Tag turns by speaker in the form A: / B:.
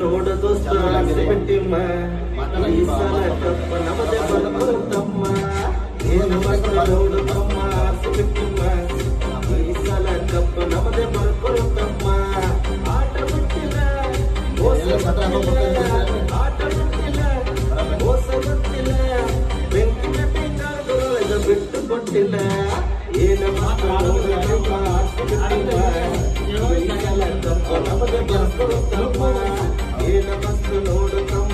A: ನೋಡ ದೋಸ್ತ ಬಿಟ್ಟಿಮ್ಮ ಈ ಸಲ ಕಪ್ಪ ನಮದೆ ಬರ್ಕೊಳ್ತಮ್ಮ ಏನು ಮಸ್ತ್ ನೋಡು ತಮ್ಮ ಬಿಟ್ಟಿಮ್ಮ ಈ ಸಲ ಕಪ್ಪ ನಮದೆ ಬರ್ಕೊಳ್ತಮ್ಮ ಆಟ ಬಿಟ್ಟಿಲ್ಲ ಆಟ ಬಿಟ್ಟಿಲ್ಲ ಮೋಸ ಗೊತ್ತಿಲ್ಲ ಬೆಂಕಿ ಕಟ್ಟಿಂಗ ಬಿಟ್ಟು ಕೊಟ್ಟಿಲ್ಲ ಏನು ಮಸ್ತ್ ನೋಡು ತಮ್ಮ ಬಿಟ್ಟಿಮ್ಮ ಈ ಸಲ ಕಪ್ಪ ನಮದೆ ಬರ್ಕೊಳ್ತಮ್ಮ ಏನು ಮಸ್ತ್ ನೋಡು ತಮ್ಮ